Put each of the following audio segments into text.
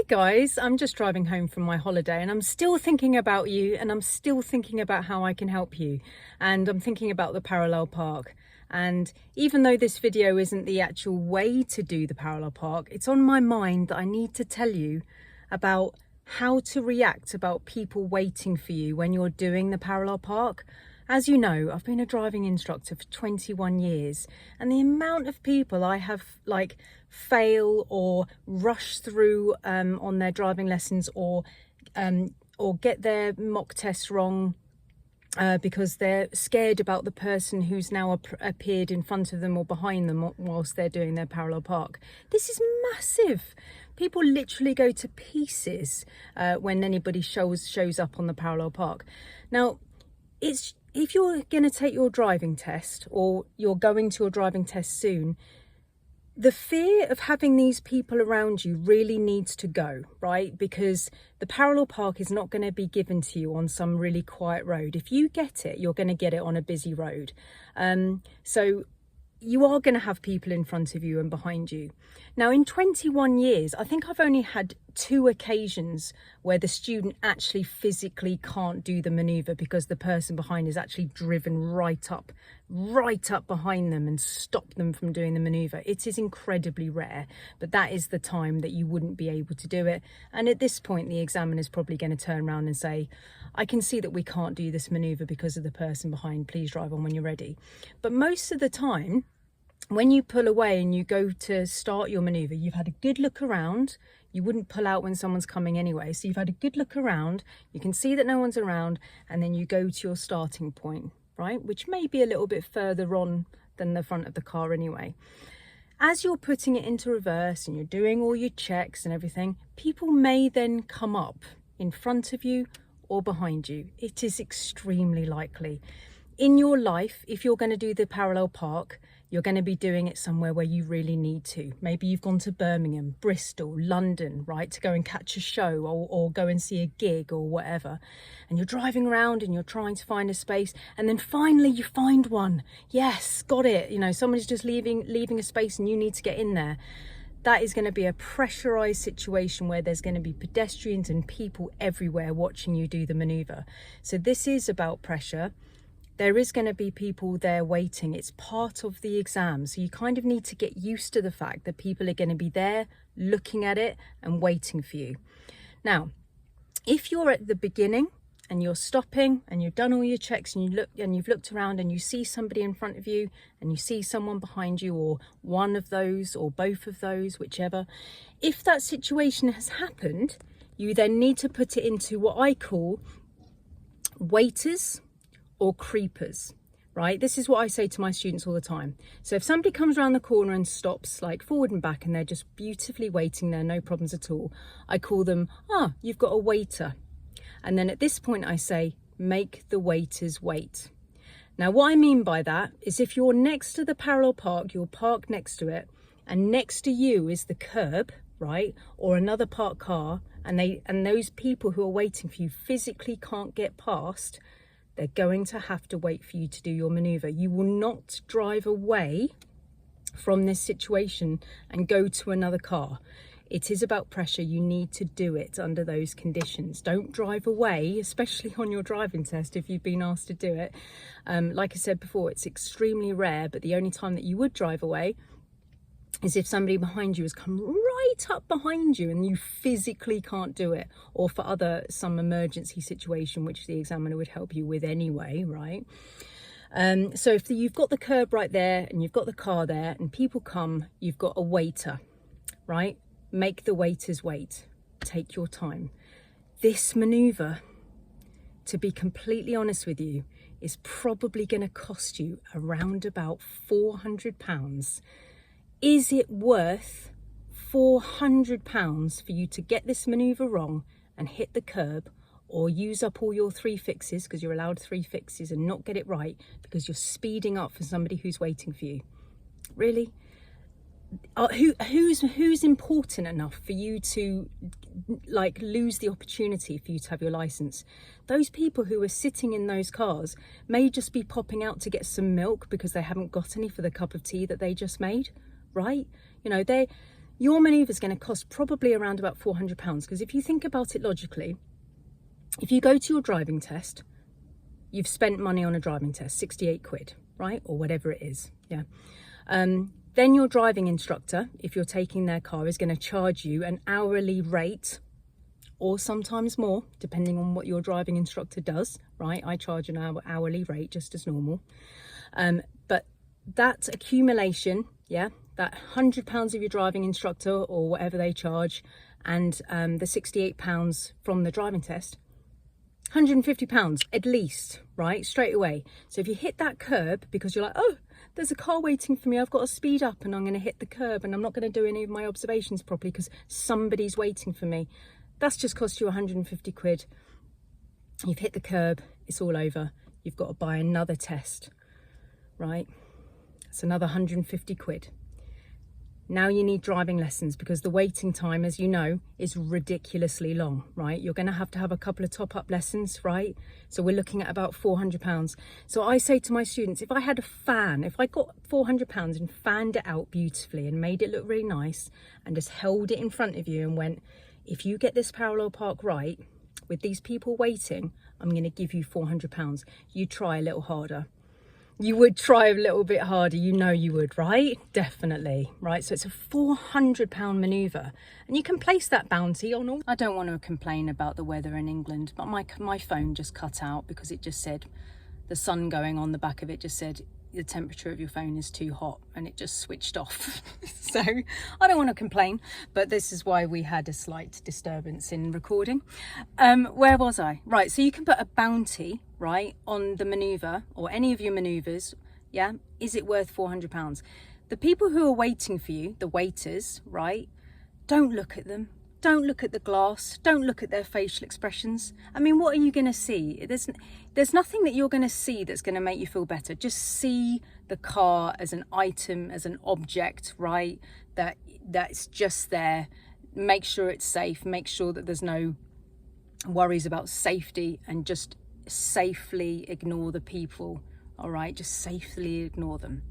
Guys, I'm just driving home from my holiday and I'm still thinking about you, and I'm still thinking about how I can help you, and I'm thinking about the parallel park. And even though this video isn't the actual way to do the parallel park, it's on my mind that I need to tell you about how to react about people waiting for you when you're doing the parallel park. As you know, I've been a driving instructor for 21 years, and the amount of people I have fail or rush through on their driving lessons, or get their mock test wrong because they're scared about the person who's now appeared in front of them or behind them whilst they're doing their parallel park. This is massive. People literally go to pieces when anybody shows up on the parallel park. Now, if you're going to take your driving test, or you're going to your driving test soon, the fear of having these people around you really needs to go, right? Because the parallel park is not going to be given to you on some really quiet road. If you get it, you're going to get it on a busy road. So you are going to have people in front of you and behind you. Now, in 21 years, I think I've only had 2 occasions where the student actually physically can't do the manoeuvre because the person behind is actually driven right up behind them and stopped them from doing the manoeuvre. It is incredibly rare, but that is the time that you wouldn't be able to do it. And at this point, the examiner is probably going to turn around and say, I can see that we can't do this manoeuvre because of the person behind. Please drive on when you're ready. But most of the time, when you pull away and you go to start your manoeuvre, you've had a good look around. You wouldn't pull out when someone's coming anyway. So you've had a good look around, you can see that no one's around, and then you go to your starting point, right? Which may be a little bit further on than the front of the car anyway. As you're putting it into reverse and you're doing all your checks and everything, people may then come up in front of you or behind you. It is extremely likely. In your life, if you're going to do the parallel park, you're going to be doing it somewhere where you really need to. Maybe you've gone to Birmingham, Bristol, London, right, to go and catch a show, or go and see a gig or whatever. And you're driving around and you're trying to find a space, and then finally you find one. Yes, got it. You know, somebody's just leaving a space and you need to get in there. That is going to be a pressurized situation where there's going to be pedestrians and people everywhere watching you do the maneuver. So this is about pressure. There is going to be people there waiting. It's part of the exam. So you kind of need to get used to the fact that people are going to be there looking at it and waiting for you. Now, if you're at the beginning and you're stopping and you've done all your checks and you've looked around and you see somebody in front of you and you see someone behind you, or one of those or both of those, whichever, if that situation has happened, you then need to put it into what I call waiters or creepers, right? This is what I say to my students all the time. So if somebody comes around the corner and stops like forward and back and they're just beautifully waiting there, no problems at all, I call them, you've got a waiter. And then at this point I say, make the waiters wait. Now what I mean by that is, if you're next to the parallel park, you're parked next to it, and next to you is the curb, right, or another parked car, and those people who are waiting for you physically can't get past, they're going to have to wait for you to do your manoeuvre. You will not drive away from this situation and go to another car. It is about pressure. You need to do it under those conditions. Don't drive away, especially on your driving test if you've been asked to do it. Like I said before, it's extremely rare, but the only time that you would drive away is if somebody behind you has come right up behind you and you physically can't do it, or for some emergency situation, which the examiner would help you with anyway, right? So if you've got the curb right there and you've got the car there and people come, you've got a waiter, right? Make the waiters wait. Take your time. This maneuver, to be completely honest with you, is probably going to cost you around about £400. Is it worth £400 for you to get this manoeuvre wrong and hit the curb, or use up all your 3 fixes, because you're allowed 3 fixes, and not get it right because you're speeding up for somebody who's waiting for you? Really? Who's important enough for you to lose the opportunity for you to have your license? Those people who are sitting in those cars may just be popping out to get some milk because they haven't got any for the cup of tea that they just made, right? You know, your manoeuvre is going to cost probably around about £400, because if you think about it logically, if you go to your driving test, you've spent money on a driving test, 68 quid, right? Or whatever it is, yeah. Then your driving instructor, if you're taking their car, is going to charge you an hourly rate, or sometimes more, depending on what your driving instructor does, right? I charge an hourly rate just as normal. But that accumulation, yeah, that £100 of your driving instructor or whatever they charge, and the £68 from the driving test, £150 at least, right? Straight away. So if you hit that curb because you're like, oh, there's a car waiting for me, I've got to speed up and I'm going to hit the curb and I'm not going to do any of my observations properly because somebody's waiting for me. That's just cost you 150 quid. You've hit the curb, it's all over. You've got to buy another test, right? It's another 150 quid. Now you need driving lessons because the waiting time, as you know, is ridiculously long, right? You're going to have a couple of top-up lessons, right? So we're looking at about £400. So I say to my students, if I had a fan, if I got £400 and fanned it out beautifully and made it look really nice and just held it in front of you and went, if you get this parallel park right, with these people waiting, I'm going to give you £400. You try a little harder. You would try a little bit harder, you know you would, right? Definitely, right? So it's a £400 manoeuvre. And you can place that bounty on all... I don't want to complain about the weather in England, but my phone just cut out because it just said, the sun going on the back of it just said, the temperature of your phone is too hot, and it just switched off. So I don't want to complain, but this is why we had a slight disturbance in recording. Where was I? Right, so you can put a bounty, right, on the manoeuvre or any of your manoeuvres. Yeah, is it worth £400? The people who are waiting for you, the waiters, right, don't look at them. Don't look at the glass. Don't look at their facial expressions. I mean, what are you going to see? There's nothing that you're going to see that's going to make you feel better. Just see the car as an item, as an object, right? That's just there. Make sure it's safe. Make sure that there's no worries about safety, and just safely ignore the people, all right? Just safely ignore them.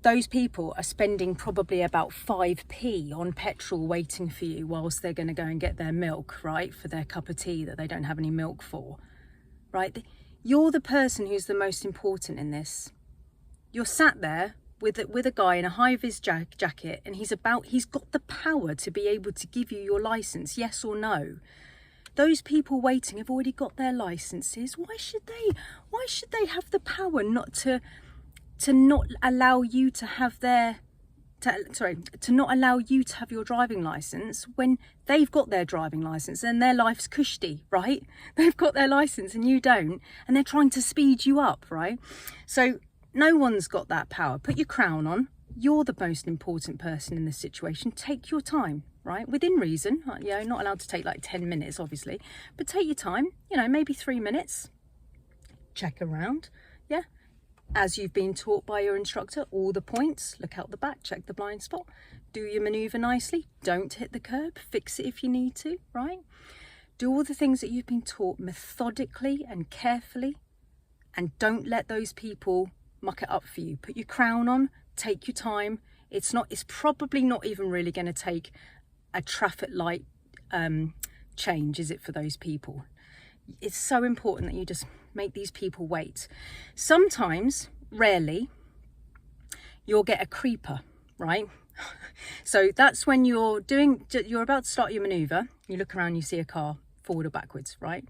Those people are spending probably about 5p on petrol waiting for you whilst they're going to go and get their milk, right, for their cup of tea that they don't have any milk for, right? You're the person who's the most important in this. You're sat there with a guy in a high-vis jacket, and he's got the power to be able to give you your licence, yes or no. Those people waiting have already got their licences. Why should they have the power not to not allow you to have to not allow you to have your driving license when they've got their driving license and their life's cushy, right? They've got their license and you don't, and they're trying to speed you up, right? So no one's got that power. Put your crown on. You're the most important person in this situation. Take your time, right? Within reason. You know, not allowed to take like 10 minutes, obviously, but take your time, you know, maybe 3 minutes. Check around, yeah? As you've been taught by your instructor, all the points, look out the back, check the blind spot, do your manoeuvre nicely, don't hit the curb, fix it if you need to, right? Do all the things that you've been taught methodically and carefully, and don't let those people muck it up for you. Put your crown on, take your time. It's probably not even really going to take a traffic light change, is it, for those people? It's so important that you just make these people wait. Sometimes, rarely, you'll get a creeper, right? So that's when you're about to start your manoeuvre, you look around, you see a car forward or backwards, right?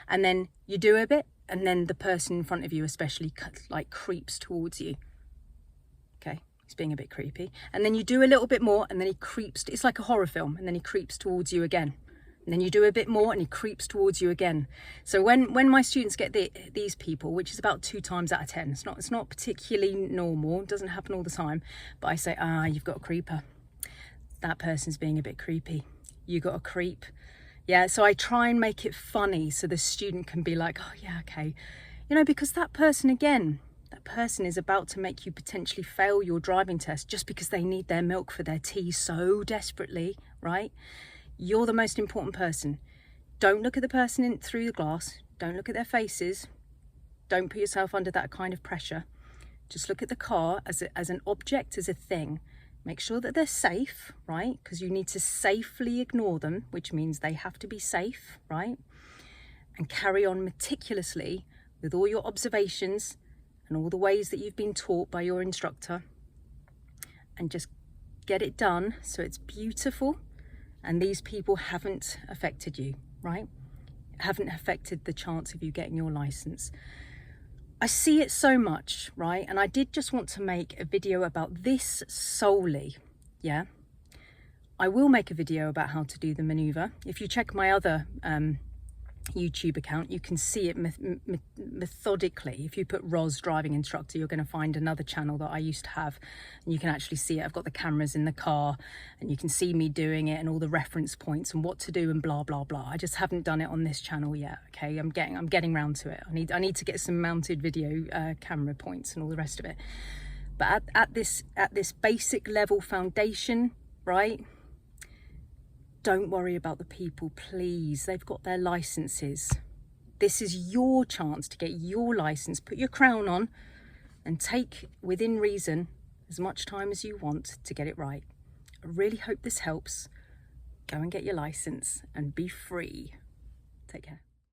And then you do a bit, and then the person in front of you especially like creeps towards you. Okay, he's being a bit creepy. And then you do a little bit more, and then he creeps, it's like a horror film, and then he creeps towards you again. And then you do a bit more and he creeps towards you again. So when my students get these people, which is about 2 times out of 10, it's not particularly normal, it doesn't happen all the time, but I say, you've got a creeper. That person's being a bit creepy. You got a creep. Yeah, so I try and make it funny so the student can be like, oh yeah, okay. You know, because that person is about to make you potentially fail your driving test just because they need their milk for their tea so desperately, right? You're the most important person. Don't look at the person through the glass. Don't look at their faces. Don't put yourself under that kind of pressure. Just look at the car as an object, as a thing. Make sure that they're safe, right? Because you need to safely ignore them, which means they have to be safe, right? And carry on meticulously with all your observations and all the ways that you've been taught by your instructor, and just get it done so it's beautiful and these people haven't affected you, right? Haven't affected the chance of you getting your license. I see it so much, right? And I did just want to make a video about this solely, yeah? I will make a video about how to do the maneuver. If you check my other YouTube account, you can see it methodically. If you put Roz driving instructor, you're going to find another channel that I used to have, and you can actually see it. I've got the cameras in the car and you can see me doing it and all the reference points and what to do and blah blah blah. I just haven't done it on this channel yet. Okay, I'm getting around to it. I need to get some mounted video camera points and all the rest of it. But at this basic level foundation, right? Don't worry about the people, please. They've got their licenses. This is your chance to get your license. Put your crown on and take, within reason, as much time as you want to get it right. I really hope this helps. Go and get your license and be free. Take care.